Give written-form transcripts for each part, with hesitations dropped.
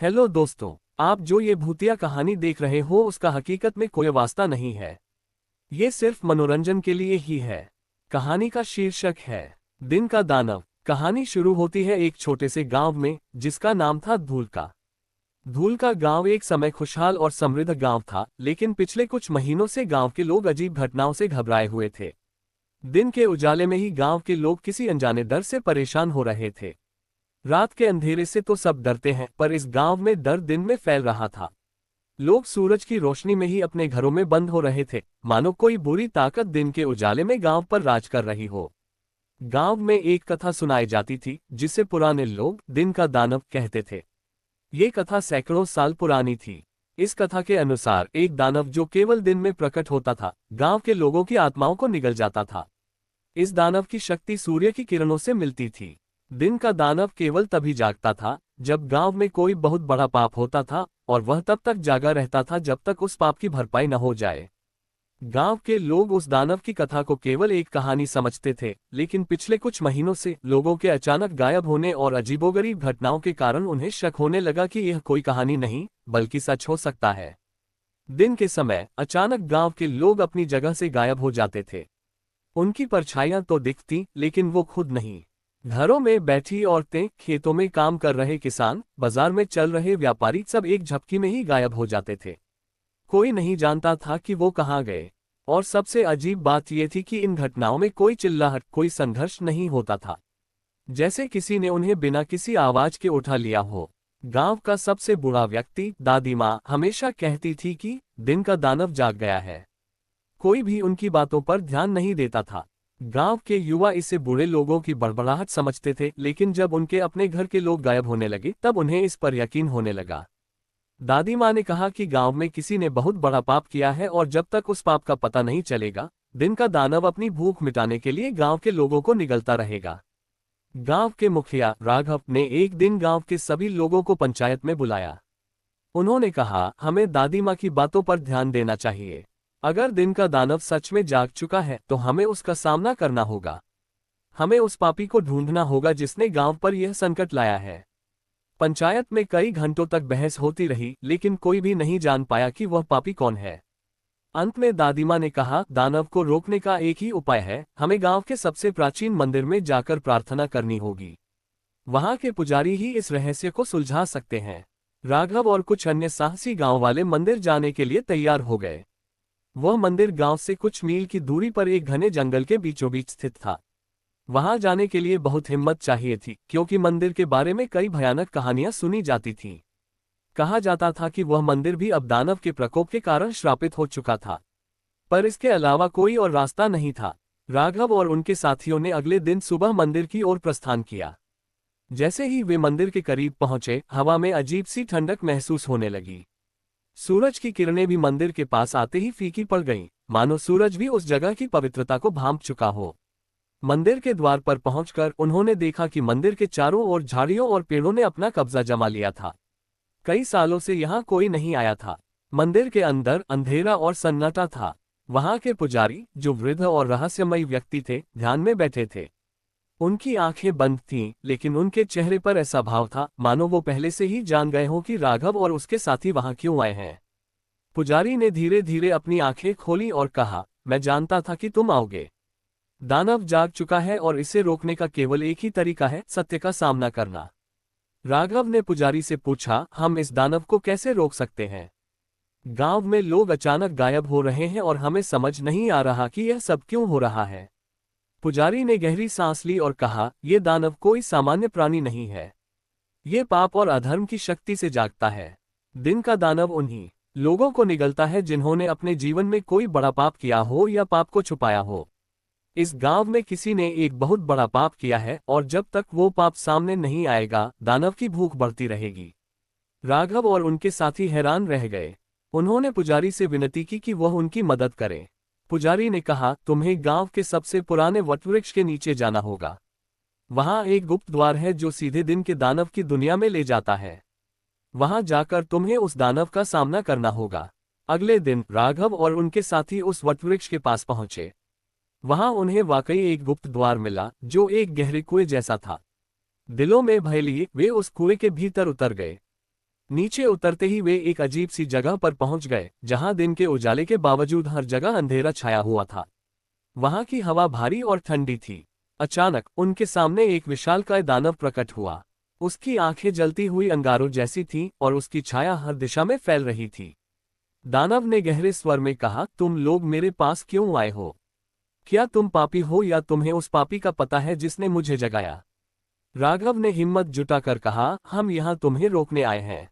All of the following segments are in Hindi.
हेलो दोस्तों, आप जो ये भूतिया कहानी देख रहे हो उसका हकीकत में कोई वास्ता नहीं है। ये सिर्फ मनोरंजन के लिए ही है। कहानी का शीर्षक है दिन का दानव। कहानी शुरू होती है एक छोटे से गांव में जिसका नाम था धूल का। धूल का गांव एक समय खुशहाल और समृद्ध गांव था, लेकिन पिछले कुछ महीनों से गांव के लोग अजीब घटनाओं से घबराए हुए थे। दिन के उजाले में ही गांव के लोग किसी अनजाने डर से परेशान हो रहे थे। रात के अंधेरे से तो सब डरते हैं, पर इस गांव में डर दिन में फैल रहा था। लोग सूरज की रोशनी में ही अपने घरों में बंद हो रहे थे, मानो कोई बुरी ताकत दिन के उजाले में गांव पर राज कर रही हो। गांव में एक कथा सुनाई जाती थी जिसे पुराने लोग दिन का दानव कहते थे। ये कथा सैकड़ों साल पुरानी थी। इस कथा के अनुसार एक दानव जो केवल दिन में प्रकट होता था, गांव के लोगों की आत्माओं को निगल जाता था। इस दानव की शक्ति सूर्य की किरणों से मिलती थी। दिन का दानव केवल तभी जागता था जब गांव में कोई बहुत बड़ा पाप होता था, और वह तब तक जागा रहता था जब तक उस पाप की भरपाई न हो जाए। गांव के लोग उस दानव की कथा को केवल एक कहानी समझते थे, लेकिन पिछले कुछ महीनों से लोगों के अचानक गायब होने और अजीबोगरीब घटनाओं के कारण उन्हें शक होने लगा कि यह कोई कहानी नहीं बल्कि सच हो सकता है। दिन के समय अचानक गांव के लोग अपनी जगह से गायब हो जाते थे। उनकी परछाइयां तो दिखती, लेकिन वो खुद नहीं। घरों में बैठी औरतें, खेतों में काम कर रहे किसान, बाजार में चल रहे व्यापारी, सब एक झपकी में ही गायब हो जाते थे। कोई नहीं जानता था कि वो कहाँ गए। और सबसे अजीब बात यह थी कि इन घटनाओं में कोई चिल्लाहट, कोई संघर्ष नहीं होता था। जैसे किसी ने उन्हें बिना किसी आवाज के उठा लिया हो। गांव का सबसे बूढ़ा व्यक्ति, दादी माँ, हमेशा कहती थी कि दिन का दानव जाग गया है। कोई भी उनकी बातों पर ध्यान नहीं देता था। गांव के युवा इसे बूढ़े लोगों की बड़बड़ाहट समझते थे, लेकिन जब उनके अपने घर के लोग गायब होने लगे तब उन्हें इस पर यकीन होने लगा। दादी माँ ने कहा कि गांव में किसी ने बहुत बड़ा पाप किया है, और जब तक उस पाप का पता नहीं चलेगा, दिन का दानव अपनी भूख मिटाने के लिए गांव के लोगों को निगलता रहेगा। गांव के मुखिया राघव ने एक दिन गांव के सभी लोगों को पंचायत में बुलाया। उन्होंने कहा, हमें दादी माँ की बातों पर ध्यान देना चाहिए। अगर दिन का दानव सच में जाग चुका है तो हमें उसका सामना करना होगा। हमें उस पापी को ढूंढना होगा जिसने गांव पर यह संकट लाया है। पंचायत में कई घंटों तक बहस होती रही, लेकिन कोई भी नहीं जान पाया कि वह पापी कौन है। अंत में दादीमाँ ने कहा, दानव को रोकने का एक ही उपाय है, हमें गांव के सबसे प्राचीन मंदिर में जाकर प्रार्थना करनी होगी। वहां के पुजारी ही इस रहस्य को सुलझा सकते हैं। राघव और कुछ अन्य साहसी गांव वाले मंदिर जाने के लिए तैयार हो गए। वह मंदिर गांव से कुछ मील की दूरी पर एक घने जंगल के बीचों बीच स्थित था। वहां जाने के लिए बहुत हिम्मत चाहिए थी, क्योंकि मंदिर के बारे में कई भयानक कहानियां सुनी जाती थीं। कहा जाता था कि वह मंदिर भी अब दानव के प्रकोप के कारण श्रापित हो चुका था। पर इसके अलावा कोई और रास्ता नहीं था। राघव और उनके साथियों ने अगले दिन सुबह मंदिर की ओर प्रस्थान किया। जैसे ही वे मंदिर के करीब पहुंचे, हवा में अजीब सी ठंडक महसूस होने लगी। सूरज की किरणें भी मंदिर के पास आते ही फीकी पड़ गईं, मानो सूरज भी उस जगह की पवित्रता को भांप चुका हो। मंदिर के द्वार पर पहुंचकर उन्होंने देखा कि मंदिर के चारों ओर झाड़ियों और पेड़ों ने अपना कब्जा जमा लिया था। कई सालों से यहाँ कोई नहीं आया था। मंदिर के अंदर अंधेरा और सन्नाटा था। वहां के पुजारी, जो वृद्ध और रहस्यमयी व्यक्ति थे, ध्यान में बैठे थे। उनकी आंखें बंद थीं, लेकिन उनके चेहरे पर ऐसा भाव था मानो वो पहले से ही जान गए हों कि राघव और उसके साथी वहां क्यों आए हैं। पुजारी ने धीरे धीरे अपनी आंखें खोली और कहा, मैं जानता था कि तुम आओगे। दानव जाग चुका है और इसे रोकने का केवल एक ही तरीका है, सत्य का सामना करना। राघव ने पुजारी से पूछा, हम इस दानव को कैसे रोक सकते हैं? गांव में लोग अचानक गायब हो रहे हैं और हमें समझ नहीं आ रहा कि यह सब क्यों हो रहा है। पुजारी ने गहरी सांस ली और कहा, यह दानव कोई सामान्य प्राणी नहीं है। ये पाप और अधर्म की शक्ति से जागता है। दिन का दानव उन्हीं लोगों को निगलता है जिन्होंने अपने जीवन में कोई बड़ा पाप किया हो या पाप को छुपाया हो। इस गांव में किसी ने एक बहुत बड़ा पाप किया है, और जब तक वो पाप सामने नहीं आएगा, दानव की भूख बढ़ती रहेगी। राघव और उनके साथी हैरान रह गए। उन्होंने पुजारी से विनती की कि वह उनकी मदद करे। पुजारी ने कहा, तुम्हें गांव के सबसे पुराने वटवृक्ष के नीचे जाना होगा। वहां एक गुप्त द्वार है जो सीधे दिन के दानव की दुनिया में ले जाता है। वहां जाकर तुम्हें उस दानव का सामना करना होगा। अगले दिन राघव और उनके साथी उस वटवृक्ष के पास पहुंचे। वहां उन्हें वाकई एक गुप्त द्वार मिला जो एक गहरे कुएं जैसा था। दिलों में भय लिए वे उस कुएं के भीतर उतर गए। नीचे उतरते ही वे एक अजीब सी जगह पर पहुंच गए, जहां दिन के उजाले के बावजूद हर जगह अंधेरा छाया हुआ था। वहां की हवा भारी और ठंडी थी। अचानक उनके सामने एक विशालकाय दानव प्रकट हुआ। उसकी आंखें जलती हुई अंगारों जैसी थीं और उसकी छाया हर दिशा में फैल रही थी। दानव ने गहरे स्वर में कहा, तुम लोग मेरे पास क्यों आए हो? क्या तुम पापी हो या तुम्हें उस पापी का पता है जिसने मुझे जगाया? राघव ने हिम्मत जुटाकर कहा, हम यहाँ तुम्हें रोकने आए हैं।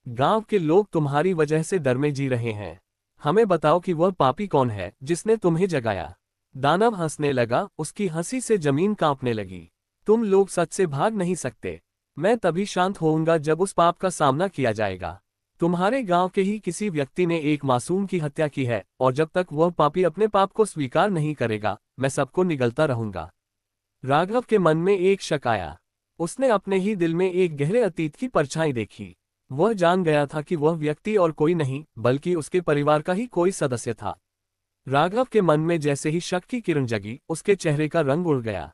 गांव के लोग तुम्हारी वजह से डर में जी रहे हैं। हमें बताओ कि वह पापी कौन है जिसने तुम्हें जगाया। दानव हंसने लगा, उसकी हंसी से जमीन कांपने लगी। तुम लोग सच से भाग नहीं सकते। मैं तभी शांत होऊंगा जब उस पाप का सामना किया जाएगा। तुम्हारे गांव के ही किसी व्यक्ति ने एक मासूम की हत्या की है, और जब तक वह पापी अपने पाप को स्वीकार नहीं करेगा, मैं सबको निगलता रहूंगा। राघव के मन में एक शक आया। उसने अपने ही दिल में एक गहरे अतीत की परछाई देखी। वह जान गया था कि वह व्यक्ति और कोई नहीं, बल्कि उसके परिवार का ही कोई सदस्य था। राघव के मन में जैसे ही शक की किरण जगी, उसके चेहरे का रंग उड़ गया।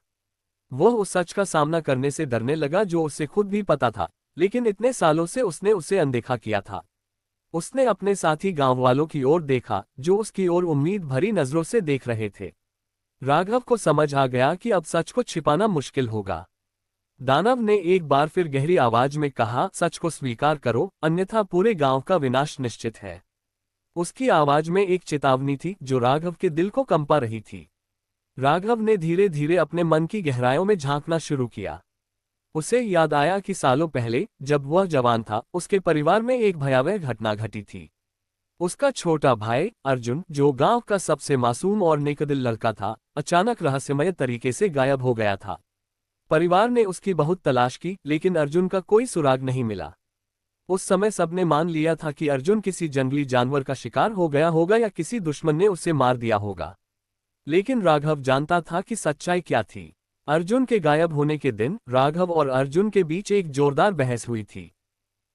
वह उस सच का सामना करने से डरने लगा जो उसे खुद भी पता था, लेकिन इतने सालों से उसने उसे अनदेखा किया था। उसने अपने साथी गांव वालों की ओर देखा, जो उसकी ओर उम्मीद भरी नजरों से देख रहे थे। राघव को समझ आ गया कि अब सच को छिपाना मुश्किल होगा। दानव ने एक बार फिर गहरी आवाज में कहा, सच को स्वीकार करो, अन्यथा पूरे गांव का विनाश निश्चित है। उसकी आवाज में एक चेतावनी थी जो राघव के दिल को कंपा रही थी। राघव ने धीरे धीरे अपने मन की गहराइयों में झांकना शुरू किया। उसे याद आया कि सालों पहले, जब वह जवान था, उसके परिवार में एक भयावह घटना घटी थी। उसका छोटा भाई अर्जुन, जो गांव का सबसे मासूम और नेकदिल लड़का था, अचानक रहस्यमय तरीके से गायब हो गया था। परिवार ने उसकी बहुत तलाश की, लेकिन अर्जुन का कोई सुराग नहीं मिला। उस समय सबने मान लिया था कि अर्जुन किसी जंगली जानवर का शिकार हो गया होगा या किसी दुश्मन ने उसे मार दिया होगा। लेकिन राघव जानता था कि सच्चाई क्या थी। अर्जुन के गायब होने के दिन राघव और अर्जुन के बीच एक जोरदार बहस हुई थी।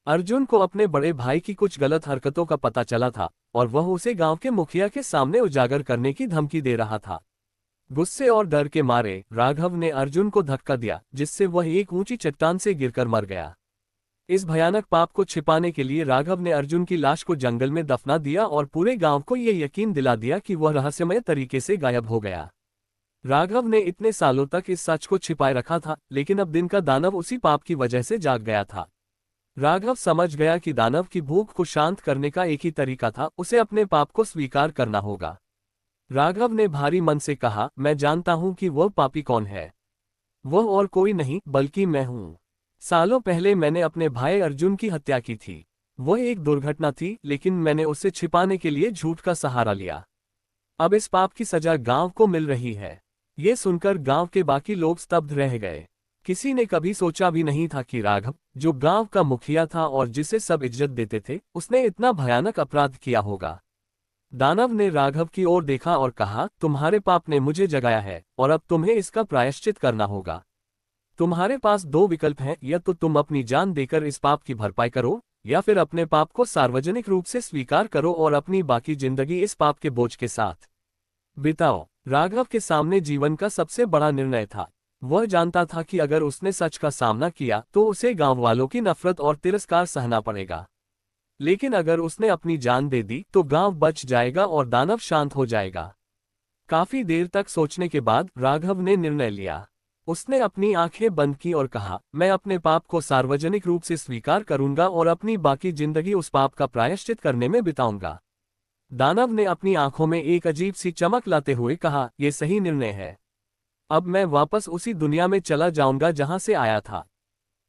अर्जुन को अपने बड़े भाई की कुछ गलत हरकतों का पता चला था, और वह उसे गांव के मुखिया के सामने उजागर करने की धमकी दे रहा था। गुस्से और डर के मारे राघव ने अर्जुन को धक्का दिया, जिससे वह एक ऊंची चट्टान से गिरकर मर गया। इस भयानक पाप को छिपाने के लिए राघव ने अर्जुन की लाश को जंगल में दफना दिया और पूरे गांव को यह यकीन दिला दिया कि वह रहस्यमय तरीके से गायब हो गया। राघव ने इतने सालों तक इस सच को छिपाए रखा था, लेकिन अब दिन का दानव उसी पाप की वजह से जाग गया था। राघव समझ गया कि दानव की भूख को शांत करने का एक ही तरीका था, उसे अपने पाप को स्वीकार करना होगा। राघव ने भारी मन से कहा, मैं जानता हूं कि वह पापी कौन है। वह और कोई नहीं बल्कि मैं हूं। सालों पहले मैंने अपने भाई अर्जुन की हत्या की थी। वह एक दुर्घटना थी, लेकिन मैंने उसे छिपाने के लिए झूठ का सहारा लिया। अब इस पाप की सजा गांव को मिल रही है। ये सुनकर गांव के बाकी लोग स्तब्ध रह गए। किसी ने कभी सोचा भी नहीं था कि राघव, जो गांव का मुखिया था और जिसे सब इज्जत देते थे, उसने इतना भयानक अपराध किया होगा। दानव ने राघव की ओर देखा और कहा, तुम्हारे पाप ने मुझे जगाया है, और अब तुम्हें इसका प्रायश्चित करना होगा। तुम्हारे पास दो विकल्प हैं, या तो तुम अपनी जान देकर इस पाप की भरपाई करो, या फिर अपने पाप को सार्वजनिक रूप से स्वीकार करो और अपनी बाकी जिंदगी इस पाप के बोझ के साथ बिताओ। राघव के सामने जीवन का सबसे बड़ा निर्णय था। वह जानता था कि अगर उसने सच का सामना किया तो उसे गांव वालों की नफरत और तिरस्कार सहना पड़ेगा, लेकिन अगर उसने अपनी जान दे दी तो गांव बच जाएगा और दानव शांत हो जाएगा। काफी देर तक सोचने के बाद राघव ने निर्णय लिया। उसने अपनी आंखें बंद की और कहा, मैं अपने पाप को सार्वजनिक रूप से स्वीकार करूंगा और अपनी बाकी जिंदगी उस पाप का प्रायश्चित करने में बिताऊंगा। दानव ने अपनी आंखों में एक अजीब सी चमक लाते हुए कहा, यह सही निर्णय है। अब मैं वापस उसी दुनिया में चला जाऊंगा जहां से आया था।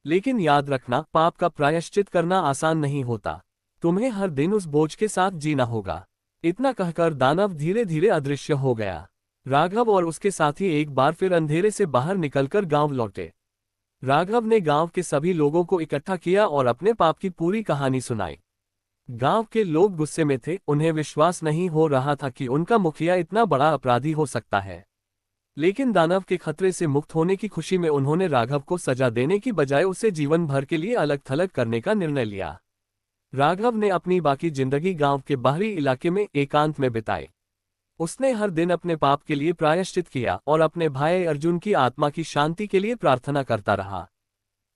लेकिन याद रखना, पाप का प्रायश्चित करना आसान नहीं होता। तुम्हें हर दिन उस बोझ के साथ जीना होगा। इतना कहकर दानव धीरे धीरे अदृश्य हो गया। राघव और उसके साथी एक बार फिर अंधेरे से बाहर निकलकर गांव लौटे। राघव ने गांव के सभी लोगों को इकट्ठा किया और अपने पाप की पूरी कहानी सुनाई। गांव के लोग गुस्से में थे, उन्हें विश्वास नहीं हो रहा था कि उनका मुखिया इतना बड़ा अपराधी हो सकता है। लेकिन दानव के खतरे से मुक्त होने की खुशी में उन्होंने राघव को सजा देने की बजाय उसे जीवन भर के लिए अलग थलग करने का निर्णय लिया। राघव ने अपनी बाकी जिंदगी गांव के बाहरी इलाके में एकांत में बिताई। उसने हर दिन अपने पाप के लिए प्रायश्चित किया और अपने भाई अर्जुन की आत्मा की शांति के लिए प्रार्थना करता रहा।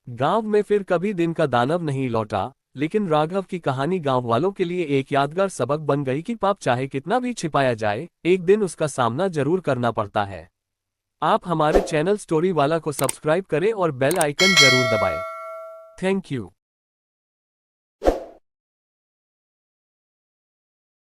गांव में फिर कभी दिन का दानव नहीं लौटा, लेकिन राघव की कहानी गांव वालों के लिए एक यादगार सबक बन गई कि पाप चाहे कितना भी छिपाया जाए, एक दिन उसका सामना जरूर करना पड़ता है। आप हमारे चैनल स्टोरी वाला को सब्सक्राइब करें और बेल आइकन जरूर दबाएं। Thank you.